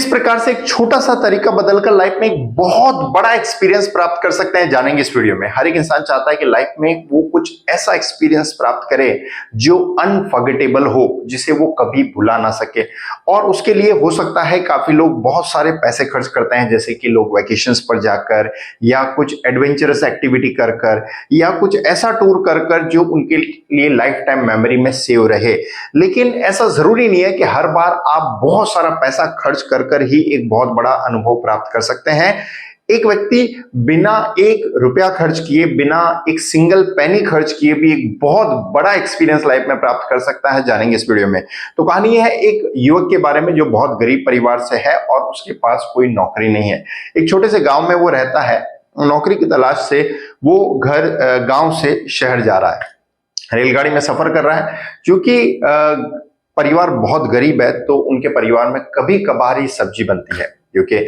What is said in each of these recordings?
किस प्रकार से एक छोटा सा तरीका बदलकर लाइफ में एक बहुत बड़ा एक्सपीरियंस प्राप्त कर सकते हैं, जानेंगे इस वीडियो में। हर एक इंसान चाहता है कि लाइफ में वो कुछ ऐसा एक्सपीरियंस प्राप्त करे जो अनफॉरगेटेबल हो, जिसे वो कभी भुला ना सके। और उसके लिए हो सकता है काफी लोग बहुत सारे पैसे खर्च करते हैं, जैसे कि लोग वेकेशंस पर जाकर या कुछ एडवेंचरस एक्टिविटी कर कर या कुछ ऐसा टूर कर कर जो उनके लिए लाइफ टाइम मेमोरी में सेव रहे। लेकिन ऐसा जरूरी नहीं है कि हर बार आप बहुत सारा पैसा खर्च कर कर ही एक बहुत बड़ा अनुभव प्राप्त कर सकते हैं। एक व्यक्ति बिना एक रुपया खर्च किए, बिना एक सिंगल पेनी खर्च किए भी एक बहुत बड़ा एक्सपीरियंस लाइफ में प्राप्त कर सकता है, जानेंगे इस वीडियो में। तो कहानी है एक युवक के बारे में जो बहुत गरीब परिवार से है और उसके पास कोई नौकरी नहीं है। एक छोटे से गांव में वो रहता है। नौकरी की तलाश से वो गांव से शहर जा रहा है, रेलगाड़ी में सफर कर रहा है। क्योंकि परिवार बहुत गरीब है तो उनके परिवार में कभी कभार ही सब्जी बनती है, क्योंकि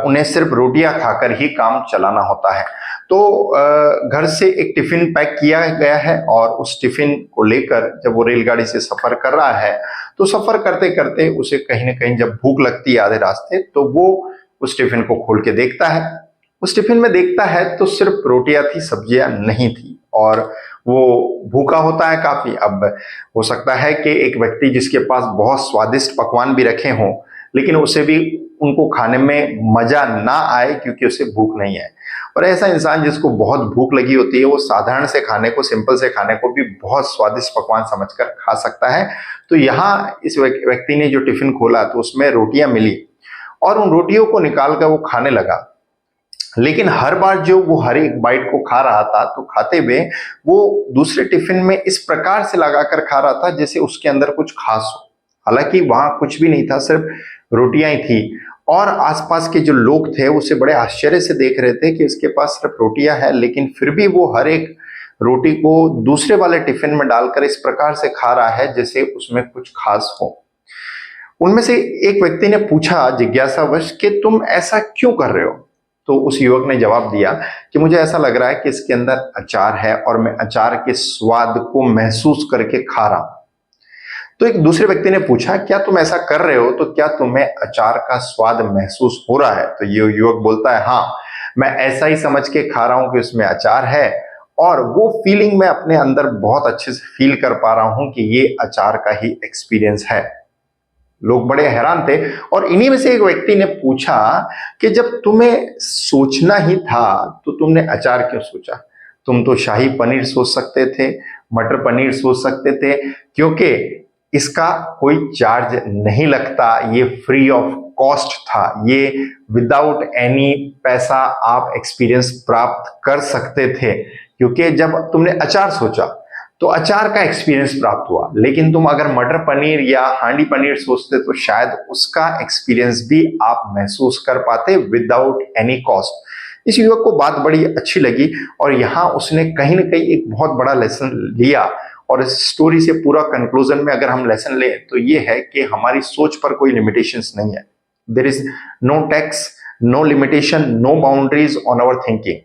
उन्हें सिर्फ रोटियां खाकर ही काम चलाना होता है। तो घर से एक टिफिन पैक किया गया है और उस टिफिन को लेकर जब वो रेलगाड़ी से सफर कर रहा है तो सफर करते करते उसे कहीं ना कहीं जब भूख लगती है आधे रास्ते, तो वो उस टिफिन को खोल के देखता है। उस टिफिन में देखता है तो सिर्फ रोटियां थी, सब्जियां नहीं थी, और वो भूखा होता है काफी। अब हो सकता है कि एक व्यक्ति जिसके पास बहुत स्वादिष्ट पकवान भी रखे हों, लेकिन उसे भी उनको खाने में मजा ना आए क्योंकि उसे भूख नहीं है। और ऐसा इंसान जिसको बहुत भूख लगी होती है, वो साधारण से खाने को, सिंपल से खाने को भी बहुत स्वादिष्ट पकवान समझकर खा सकता है। तो यहाँ इस व्यक्ति ने जो टिफिन खोला तो उसमें रोटियां मिली और उन रोटियों को निकाल कर वो खाने लगा। लेकिन हर बार जो वो हर एक बाइट को खा रहा था तो खाते हुए वो दूसरे टिफिन में इस प्रकार से लगाकर खा रहा था जैसे उसके अंदर कुछ खास हो। हालांकि वहां कुछ भी नहीं था, सिर्फ रोटियां ही थी। और आसपास के जो लोग थे उसे बड़े आश्चर्य से देख रहे थे कि इसके पास सिर्फ रोटियां है, लेकिन फिर भी वो हर एक रोटी को दूसरे वाले टिफिन में डालकर इस प्रकार से खा रहा है जैसे उसमें कुछ खास हो। उनमें से एक व्यक्ति ने पूछा जिज्ञासावश कि तुम ऐसा क्यों कर रहे हो? तो उस युवक ने जवाब दिया कि मुझे ऐसा लग रहा है कि इसके अंदर अचार है और मैं अचार के स्वाद को महसूस करके खा रहा हूं। तो एक दूसरे व्यक्ति ने पूछा, क्या तुम ऐसा कर रहे हो तो क्या तुम्हें अचार का स्वाद महसूस हो रहा है? तो ये युवक बोलता है, हाँ, मैं ऐसा ही समझ के खा रहा हूं कि उसमें अचार है और वो फीलिंग मैं अपने अंदर बहुत अच्छे से फील कर पा रहा हूं कि ये अचार का ही एक्सपीरियंस है। लोग बड़े हैरान थे और इन्हीं में से एक व्यक्ति ने पूछा कि जब तुम्हें सोचना ही था तो तुमने अचार क्यों सोचा? तुम तो शाही पनीर सोच सकते थे, मटर पनीर सोच सकते थे, क्योंकि इसका कोई चार्ज नहीं लगता, ये फ्री ऑफ कॉस्ट था, ये विदाउट एनी पैसा आप एक्सपीरियंस प्राप्त कर सकते थे। क्योंकि जब तुमने अचार सोचा तो अचार का एक्सपीरियंस प्राप्त हुआ, लेकिन तुम अगर मटर पनीर या हांडी पनीर सोचते तो शायद उसका एक्सपीरियंस भी आप महसूस कर पाते विदाउट एनी कॉस्ट। इस युवक को बात बड़ी अच्छी लगी और यहाँ उसने कहीं ना कहीं एक बहुत बड़ा लेसन लिया। और इस स्टोरी से पूरा कंक्लूजन में अगर हम लेसन लें तो ये है कि हमारी सोच पर कोई लिमिटेशंस नहीं है। There is no tax, no limitation, no boundaries on our thinking.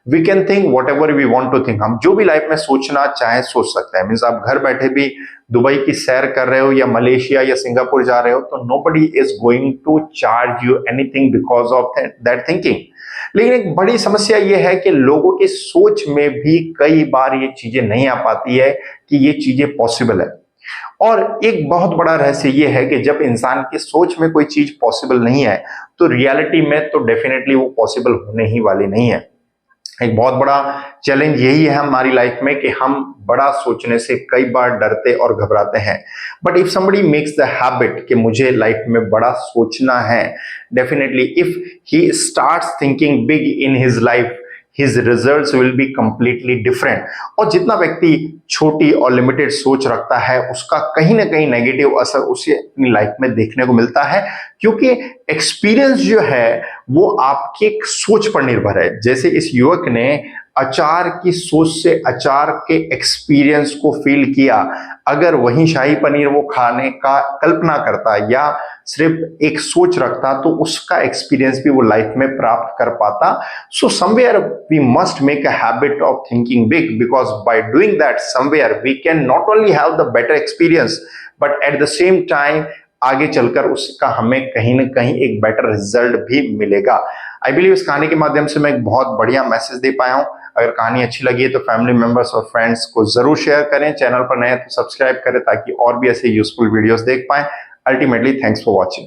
We can think whatever we want to think. हम जो भी लाइफ में सोचना चाहे सोच सकते हैं। मीन्स आप घर बैठे भी दुबई की सैर कर रहे हो या मलेशिया या सिंगापुर जा रहे हो तो nobody is going to charge you anything because of that thinking. लेकिन एक बड़ी समस्या यह है कि लोगों की सोच में भी कई बार ये चीजें नहीं आ पाती है कि ये चीजें पॉसिबल है। और एक बहुत बड़ा रहस्य ये है कि जब इंसान की सोच में कोई चीज पॉसिबल नहीं है तो रियलिटी में तो डेफिनेटली वो पॉसिबल होने ही वाली नहीं है। एक बहुत बड़ा चैलेंज यही है हमारी लाइफ में कि हम बड़ा सोचने से कई बार डरते और घबराते हैं। But if somebody makes the habit कि मुझे लाइफ में बड़ा सोचना है, definitely if he starts thinking big in his life, his results will be completely different। और जितना व्यक्ति छोटी और लिमिटेड सोच रखता है उसका कहीं ना कहीं नेगेटिव असर उसे अपनी लाइफ में देखने को मिलता है, क्योंकि एक्सपीरियंस जो है वो आपके सोच पर निर्भर है। जैसे इस युवक ने अचार की सोच से अचार के एक्सपीरियंस को फील किया, अगर वही शाही पनीर वो खाने का कल्पना करता या सिर्फ एक सोच रखता तो उसका एक्सपीरियंस भी वो लाइफ में प्राप्त कर पाता। So somewhere we must make a habit of thinking big, because by doing that somewhere we can not only have the better experience but at the same time आगे चलकर उसका हमें कहीं ना कहीं एक बेटर रिजल्ट भी मिलेगा। आई बिलीव इस कहानी के माध्यम से मैं एक बहुत बढ़िया मैसेज दे पाया हूं। अगर कहानी अच्छी लगी है तो फैमिली मेंबर्स और फ्रेंड्स को जरूर शेयर करें। चैनल पर नए हैं तो सब्सक्राइब करें ताकि और भी ऐसे यूजफुल वीडियोस देख पाएं। Ultimately thanks for watching.